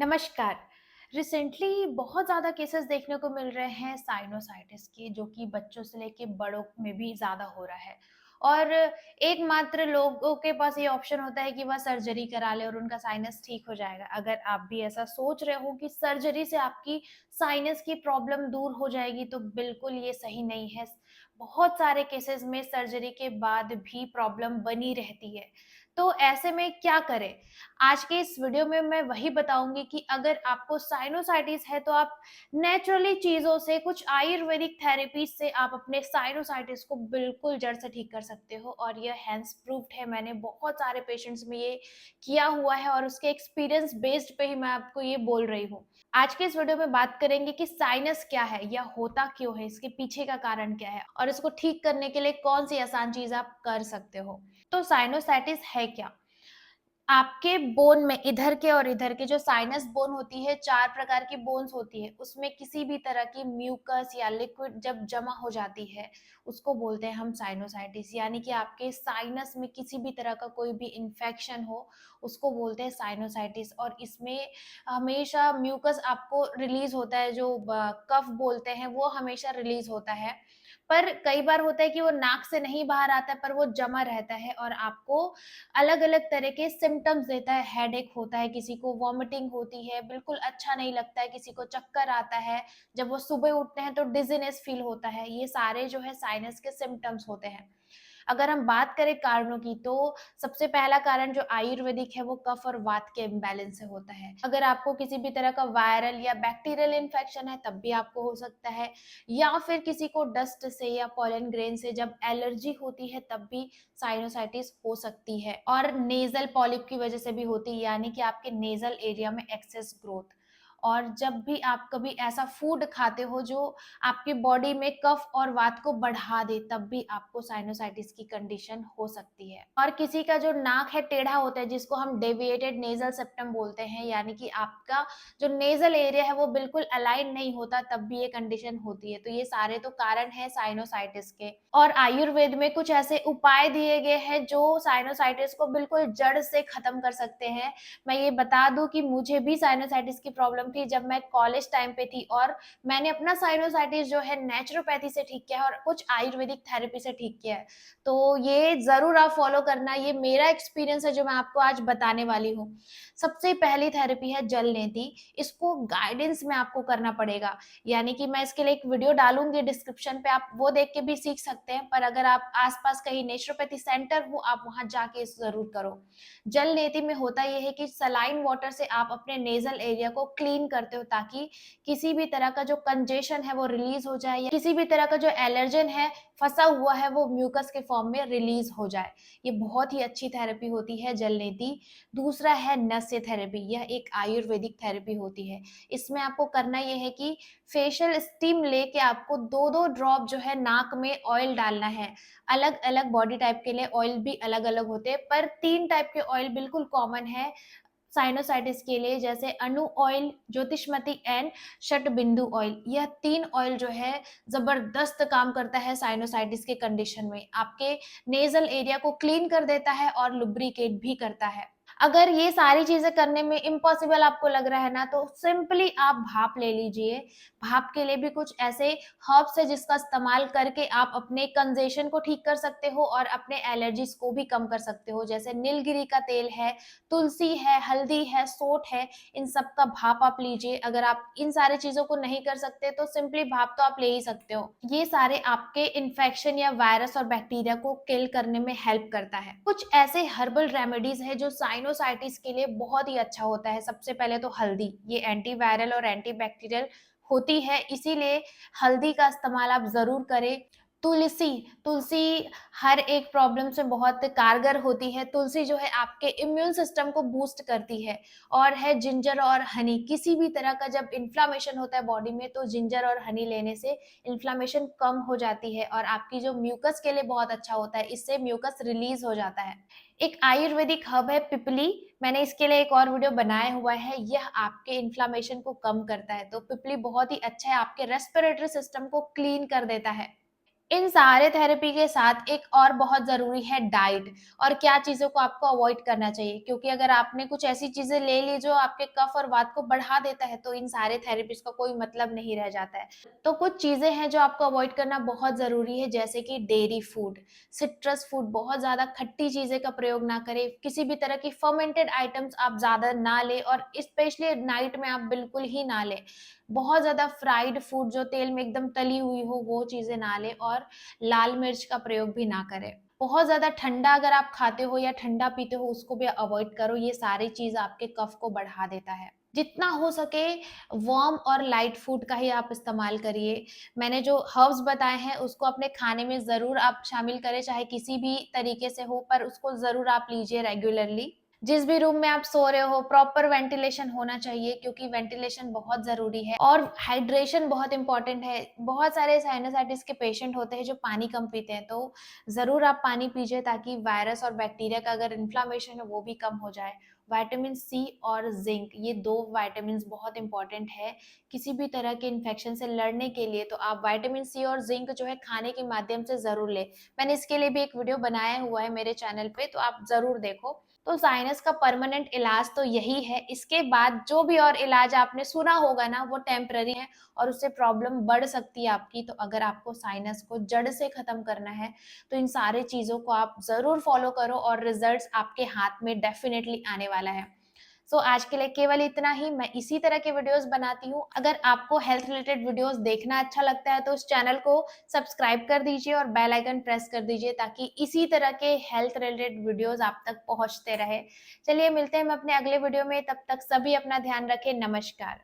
नमस्कार। रिसेंटली बहुत ज़्यादा केसेस देखने को मिल रहे हैं साइनोसाइटिस के, जो कि बच्चों से लेके बड़ों में भी ज़्यादा हो रहा है। और एकमात्र लोगों के पास ये ऑप्शन होता है कि वह सर्जरी करा लें और उनका साइनस ठीक हो जाएगा। अगर आप भी ऐसा सोच रहे हो कि सर्जरी से आपकी साइनस की प्रॉब्लम दूर हो जाएगी, तो बिल्कुल ये सही नहीं है। बहुत सारे केसेस में सर्जरी के बाद भी प्रॉब्लम बनी रहती है। तो ऐसे में क्या करें? आज के इस वीडियो में मैं वही बताऊँगी कि अगर आपको साइनोसाइटिस है, तो आप नेचुरली चीज़ों से, कुछ आयुर्वेदिक थेरेपीज़ से आप अपने साइनोसाइटिस को बिल्कुल जड़ से ठीक कर सकते हो, और ये हैंड्स प्रूव्ड है। मैंने बहुत सारे पेशेंट्स में ये किया हुआ है और उसके एक्सपीरियंस बेस्ड पे ही मैं आपको ये बोल रही हूँ। आज के इस वीडियो में बात करेंगे कि साइनस क्या है, या होता क्यों है, इसके पीछे का कारण क्या है और इसको ठीक करने के लिए कौन-सी आसान चीज़ आप कर सकते हो। तो साइनोसाइटिस है क्या? आपके बोन में इधर के और इधर के जो साइनस बोन होती है, 4 प्रकार की बोन्स होती है, उसमें किसी भी तरह की म्यूकस या लिक्विड जब जमा हो जाती है, उसको बोलते हैं हम साइनोसाइटिस। यानी कि आपके साइनस में किसी भी तरह का कोई भी इन्फेक्शन हो, उसको बोलते हैं साइनोसाइटिस। और इसमें हमेशा म्यूकस आपको रिलीज़ होता है, जो कफ बोलते हैं, वो हमेशा रिलीज़ होता है। पर कई बार होता है कि वो नाक से नहीं बाहर आता है, पर वो जमा रहता है और आपको अलग-अलग तरह के सिम्पटम्स देता है। हेडेक होता है, किसी को वॉमिटिंग होती है, बिल्कुल अच्छा नहीं लगता है, किसी को चक्कर आता है, जब वो सुबह उठते हैं तो डिज़ीनेस फ़ील होता है। ये सारे जो है साइनस के सिम्पटम्स होते हैं। अगर हम बात करें कारणों की, तो सबसे पहला कारण जो आयुर्वेदिक है, वो कफ और वात के इम्बैलेंस से होता है। अगर आपको किसी भी तरह का वायरल या बैक्टीरियल इन्फेक्शन है, तब भी आपको हो सकता है, या फिर किसी को डस्ट से या पॉलन ग्रेन से जब एलर्जी होती है, तब भी साइनोसाइटिस हो सकती है। और नेज़ल पॉलिप की वजह से भी होती है, यानी कि आपके नेज़ल एरिया में एक्सेस ग्रोथ। और जब भी आप कभी ऐसा फूड खाते हो जो आपकी बॉडी में कफ और वात को बढ़ा दे, तब भी आपको साइनोसाइटिस की कंडीशन हो सकती है। और किसी का जो नाक है टेढ़ा होता है, जिसको हम डेविएटेड नेज़ल सेप्टम बोलते हैं, यानी कि आपका जो नेज़ल एरिया है वो बिल्कुल अलाइन नहीं होता, तब भी ये कंडीशन होती है। तो ये सारे तो कारण हैं साइनोसाइटिस के। और आयुर्वेद में कुछ ऐसे उपाय दिए गए हैं जो साइनोसाइटिस को बिल्कुल जड़ से खत्म कर सकते हैं। मैं ये बता दूं कि मुझे भी साइनोसाइटिस की प्रॉब्लम थी जब मैं कॉलेज टाइम पे थी, और मैंने अपना साइनोसाइटिस जो है नेचुरोपैथी से ठीक किया है और कुछ आयुर्वेदिक थेरेपी से ठीक किया है। तो ये ज़रूर आप फ़ॉलो करना, ये मेरा एक्सपीरियंस है जो मैं आपको आज बताने वाली हूँ। सबसे पहली थेरेपी है जल नेति। इसको गाइडेंस में आपको करना पड़ेगा, यानी कि मैं इसके लिए एक वीडियो डालूँगी डिस्क्रिप्शन पे, आप वो देख के भी सीख सकते हैं। पर अगर आप आस-पास कहीं नेचुरोपैथी सेंटर हो, आप वहाँ जाके इस ज़रूर करो। जल नेति में होता ये है कि सलाइन वाटर से आप अपने नेज़ल एरिया को क्लीन करते हो, ताकि किसी भी तरह का जो कंजेशन है वो रिलीज़ हो जाए, या किसी भी तरह का जो एलर्जन है, फँसा हुआ है, वो म्यूकस के फॉर्म में रिलीज़ हो जाए। ये बहुत ही अच्छी थेरेपी होती है जल नेति। दूसरा है नस्य थेरेपी, यह एक आयुर्वेदिक थेरेपी होती है। इसमें आपको करना ये है कि फेशियल स्टीम लेके आपको 2-2 ड्रॉप जो है नाक में ऑयल डालना है। अलग-अलग बॉडी टाइप के लिए ऑयल भी अलग-अलग होते हैं, पर 3 टाइप के ऑयल बिल्कुल कॉमन है साइनोसाइटिस के लिए, जैसे अनु ऑयल, ज्योतिषमती एंड शतबिंदु ऑयल। यह 3 ऑयल जो है ज़बरदस्त काम करता है साइनोसाइटिस के कंडीशन में। आपके नेज़ल एरिया को क्लीन कर देता है और लुब्रिकेट भी करता है। अगर ये सारी चीज़ें करने में इम्पॉसिबल आपको लग रहा है ना, तो सिंपली आप भाप ले लीजिए। भाप के लिए भी कुछ ऐसे हर्ब्स है जिसका इस्तेमाल करके आप अपने कंजेशन को ठीक कर सकते हो और अपने एलर्जीज़ को भी कम कर सकते हो। जैसे नीलगिरी का तेल है, तुलसी है, हल्दी है, सोंठ है, इन सब का भाप आप लीजिए। अगर आप इन सारी चीज़ों को नहीं कर सकते, तो सिंपली भाप तो आप ले ही सकते हो। ये सारे आपके इन्फेक्शन या वायरस और बैक्टीरिया को किल करने में हेल्प करता है। कुछ ऐसे हर्बल रेमेडीज़ हैं जो साइनोसाइटिस के लिए बहुत ही अच्छा होता है। सबसे पहले तो हल्दी, ये एंटीवायरल और एंटीबैक्टीरियल होती है, इसीलिए हल्दी का इस्तेमाल आप ज़रूर करें। तुलसी, तुलसी हर एक प्रॉब्लम से बहुत कारगर होती है। तुलसी जो है आपके इम्यून सिस्टम को बूस्ट करती है। और है जिंजर और हनी, किसी भी तरह का जब इन्फ्लेमेशन होता है बॉडी में, तो जिंजर और हनी लेने से इन्फ्लेमेशन कम हो जाती है और आपकी जो म्यूकस के लिए बहुत अच्छा होता है, इससे म्यूकस रिलीज़ हो जाता है। एक आयुर्वेदिक हर्ब है पिपली, मैंने इसके लिए एक और वीडियो बनाया हुआ है, यह आपके इन्फ्लेमेशन को कम करता है। तो पिपली बहुत ही अच्छा है, आपके रेस्पिरेटरी सिस्टम को क्लीन कर देता है। इन सारे थेरेपी के साथ एक और बहुत ज़रूरी है डाइट और क्या चीज़ों को आपको अवॉइड करना चाहिए, क्योंकि अगर आपने कुछ ऐसी चीज़ें ले ली जो आपके कफ और वात को बढ़ा देता है, तो इन सारे थेरेपीज़ का कोई मतलब नहीं रह जाता है। तो कुछ चीज़ें हैं जो आपको अवॉइड करना बहुत ज़रूरी है, जैसे कि डेयरी फूड, सिट्रस फूड, बहुत ज़्यादा खट्टी चीज़ें का प्रयोग ना करें, किसी भी तरह की फर्मेंटेड आइटम्स आप ज़्यादा ना लें और स्पेशली नाइट में आप बिल्कुल ही ना लें। बहुत ज़्यादा फ्राइड फूड जो तेल में एकदम तली हुई हो, वो चीज़ें ना लें और लाल मिर्च का प्रयोग भी ना करें। बहुत ज़्यादा ठंडा अगर आप खाते हो या ठंडा पीते हो, उसको भी अवॉइड करो, ये सारी चीज़ आपके कफ को बढ़ा देता है। जितना हो सके वार्म और लाइट फूड का ही आप इस्तेमाल करिए। मैंने जो हर्ब्स बताए हैं उसको अपने खाने में ज़रूर आप शामिल करें, चाहे किसी भी तरीके से हो, पर उसको ज़रूर आप लीजिए रेगुलरली। जिस भी रूम में आप सो रहे हो, प्रॉपर वेंटिलेशन होना चाहिए, क्योंकि वेंटिलेशन बहुत ज़रूरी है और हाइड्रेशन बहुत इम्पोर्टेंट है। बहुत सारे साइनसाइटिस के पेशेंट होते हैं जो पानी कम पीते हैं, तो ज़रूर आप पानी पीजिए ताकि वायरस और बैक्टीरिया का अगर इन्फ्लेमेशन है वो भी कम हो जाए। विटामिन सी और ज़िंक, ये 2 विटामिन्स बहुत इम्पोर्टेंट है किसी भी तरह के इन्फेक्शन से लड़ने के लिए, तो आप विटामिन सी और ज़िंक जो है खाने के माध्यम से ज़रूर लें। मैंने इसके लिए भी एक वीडियो बनाया हुआ है मेरे चैनल पे, तो आप ज़रूर देखो। तो साइनस का परमानेंट इलाज तो यही है, इसके बाद जो भी और इलाज आपने सुना होगा ना, वो टेम्पररी है और उससे प्रॉब्लम बढ़ सकती है आपकी। तो अगर आपको साइनस को जड़ से खत्म करना है, तो इन सारी चीज़ों को आप ज़रूर फॉलो करो और रिजल्ट्स आपके हाथ में डेफ़िनिटली आने वाला है। सो आज के लिए केवल इतना ही। मैं इसी तरह के वीडियोस बनाती हूँ। अगर आपको हेल्थ रिलेटेड वीडियोस देखना अच्छा लगता है, तो उस चैनल को सब्सक्राइब कर दीजिए और बेल आइकन प्रेस कर दीजिए, ताकि इसी तरह के हेल्थ रिलेटेड वीडियोस आप तक पहुँचते रहे। चलिए मिलते हैं हम अपने अगले वीडियो में, तब तक सभी अपना ध्यान रखें। नमस्कार।